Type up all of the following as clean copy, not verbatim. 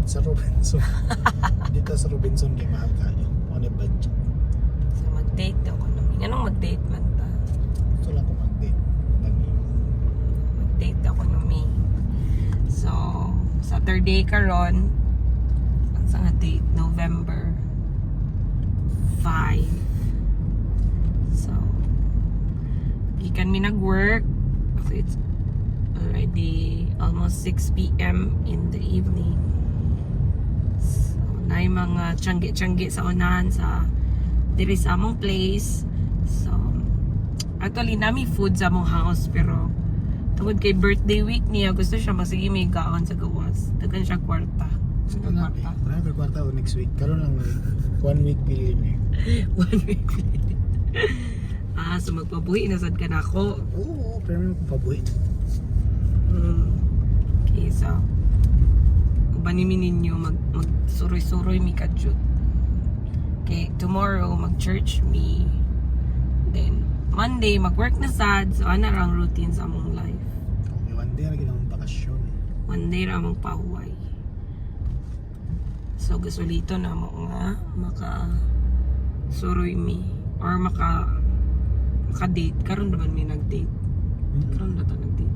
mag-date sa Robinson. Dito sa Robinson kay mahal kayo. On a budget. So mag-date daw ko namin. Anong mag-date man ta? Gusto lang ko mag-date. Mag-date daw ko namin. So, Saturday karon. Ang sa nga date? November 5. So, ikan mi nag-work. So, it's already almost 6 p.m. in the evening. So, na yung mga tiyanggi-tiyanggi sa unahan sa diri sa among place. So, actually, nami food sa among house, pero tungod kay birthday week niya, gusto siya magsige may gaon sa gawas. Dagan siya kwarta. Kwarta. Marami ka kwarta o next week. Karoon lang 1 week bili niya. 1 week. So magpabuhi na sad ka na ako. Oo, pero may pabuhi. Okay, so banimi ninyo magsuroy-suroy mi kadyut. Okay, tomorrow mag-church me. Then Monday mag-work na sad. So ana rang routine sa among life. Okay, one day na ginawang bakasyon. One day ra among pahuway. So gusolito na mo nga maka suroy mi or maka-date. Karon naman may nag-date. Karon na ta nag-date.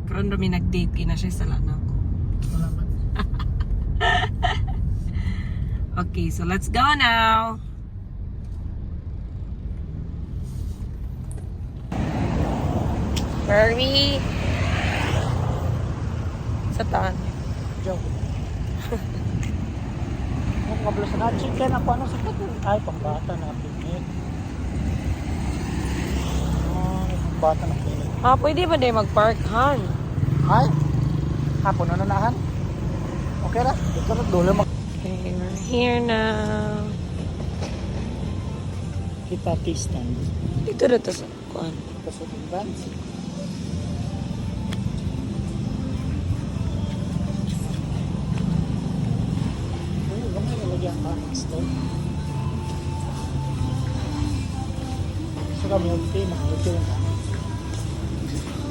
Karon na may nag-date kina siya sala na ako. Wala man. Okay, so let's go now. Where are we? Sa taan. Joke. Ang kablos na chicken ako ano sa kato. Ay, pambata na pinit. Pambata na pinit. Pwede ba din mag-park, Han? Ay, hapon na nanahan. Okay ra, ito na dole mag... Okay, we're here now. Kita stand. Dito na to sa kuan. Kasod ng bands. Oh, gamay na lagi ang stone. So kami yung pina, ito yung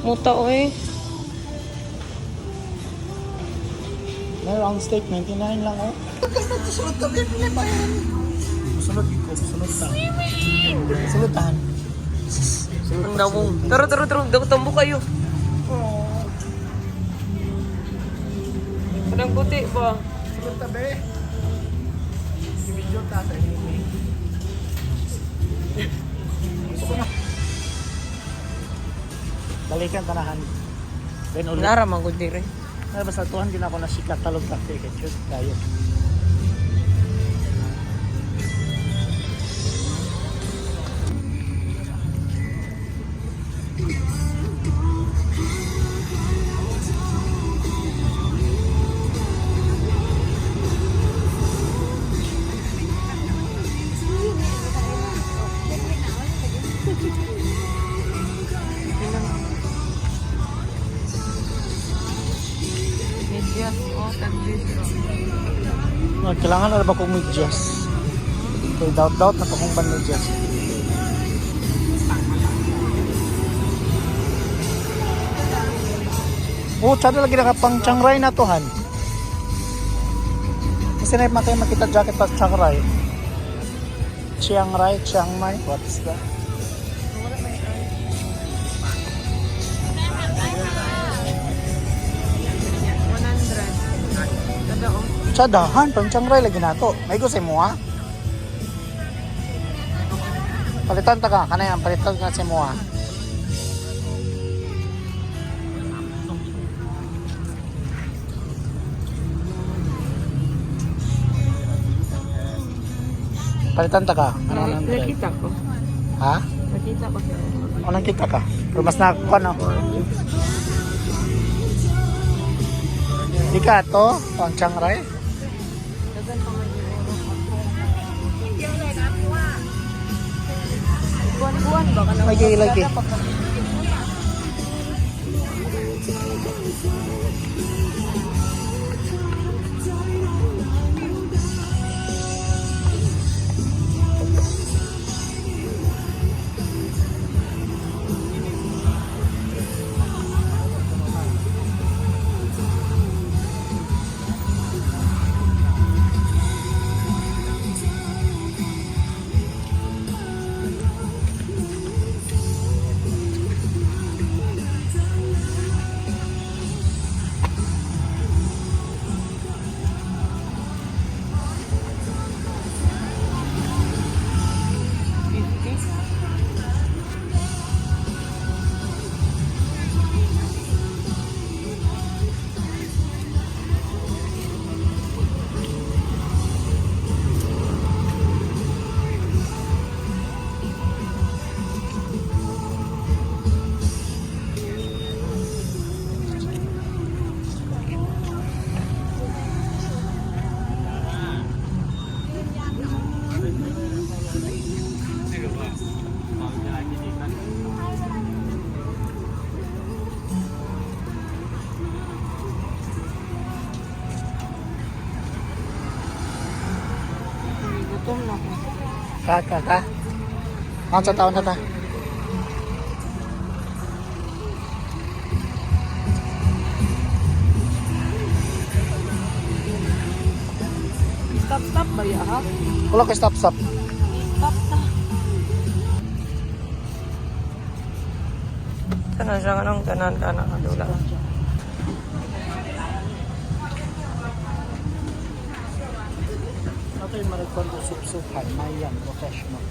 Muta, oy. may round steak, 99 lang oh. Susunod ka, bibili pa yan. Susunod ko, susunod ta. Susunod tahan. Ang dawong. Taro. Tumbo kayo. Anong puti ba? Susunod ta, be. Video ta sa anime. Balikan tanahan. Then ulit. Naramang ko dire. Ay, basta tuhan din ako na siklat talog kape. Kaya shoot tayo. Medyas. Kailangan na ba kong medyas? Okay, doubt na pa kong ban medyas. Oh, tsada lagi nakapang Chiang Rai na to, Han. Kasi na kayo makita jacket pa Chiang Rai. Chiang Mai, what is that? Tsadahan, pang Chiang Rai lagi na to. May gusto mo ha? Palitan ta ka, kanayang palitan ka si mo ha. Palitan ta ka. Ano nang Nakita ko. ha? Nakita ko siya. Anong kita ka? Pero mas nakakuha no? Di ka to, pang Chiang Rai? Dagan pa may buwan-buwan ba? Lagi. Ka. Ang sa taon na ta. Stop ba ya ha? Wala ka stop. Stop na. Kanan siya kanang kanan kadula. Ito yung maragpan ko sup-supan. Mayan, professional.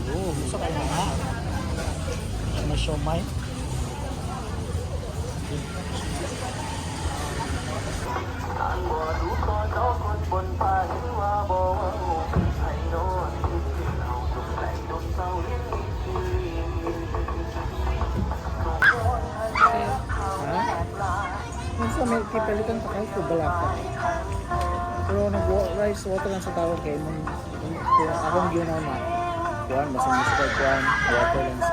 Oo, gusto kayo na. May siomay. Minsan may kipalitan pa kayo ko balaka. Pero nag-rice water lang sa tawag kayo. Akong ginaw na. Kuhan, basta mo sa kuhan. Water lang sa...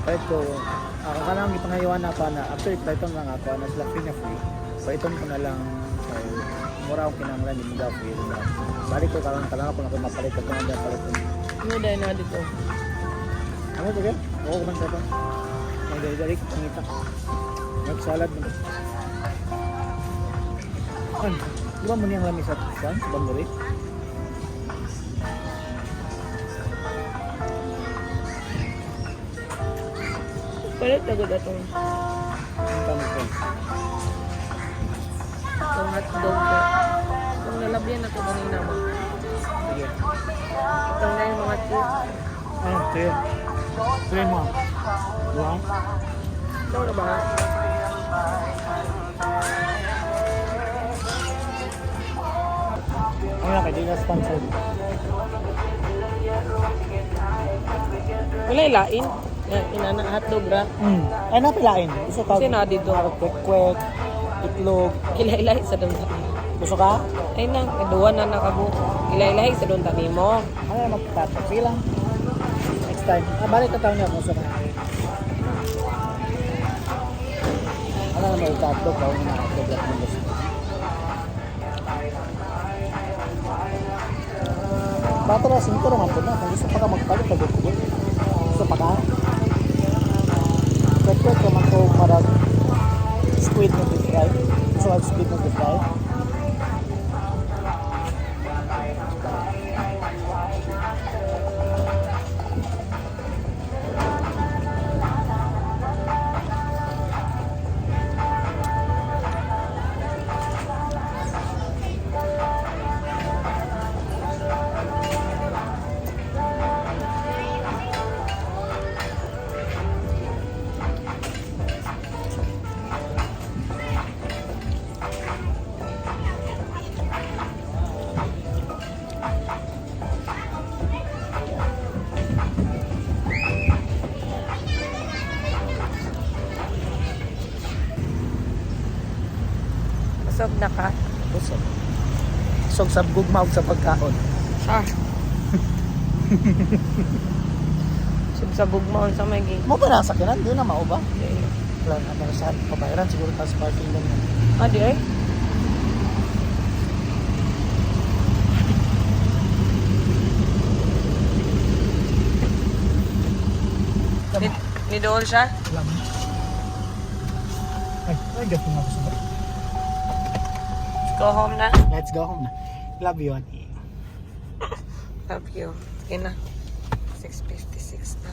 Kahit ko, ako ka lang ipangayawan na pa na after ipaiton lang ako na sila free na free. Paiton ko na lang mura akong kinanglan yung mga free na. Balik ko kalang ako na mapalit ko na dyan palit ko. Ano dahil na dito? Ano ito kaya? Oo kuman sa ito. May dali-dali ko pangita. Mag-salad mo. Ano? Di ba mo niyang lamis at kuwan? Sa Bamburi? Palit na gud atong Ang tanong ko. itong hotdog ko. Kung nalabyan na to kanina mo. Sige. Itong na yung mga chips. Ano? Sige. Sige mo. Buwan? Ito na ba? Ano na kay di na sponsored? Wala ilain. Inana hotdog ra. Ay napilain. Gusto ka? Kasi na dito. Kwek-kwek. Itlog. Kilay-ilay sa doon tani. Gusto ka? Ay nang, kaduwa na nakabuo. Kilay-ilay sa doon tani mo. Ano na magtatak? Sige lang. Next time. Balik ka tayo niya kung saan. Ano na may tatok? Gawin na hotdog lang ng gusto. Bato na, 5 naman po na. Kung gusto pa ka magpalit, pag-upugod. Gusto pa ka? Kwek-kwek ka man ko marag squid na fry. Gusto ka squid na fry? Busog na ka. Busog. Busog sa gugma ug sa pagkaon. Ah. Busog sa gugmaon sa may gig. Mo ba nasa kinan? Di na mao ba? Plan na para sa pabayaran siguro tas parking lang. Ah, di ay? Ni doon siya? Lang. Ay, gato na gusto ba? Go home na. Let's go home na. Love you, Auntie. Love you. Okay na. 6:56 na.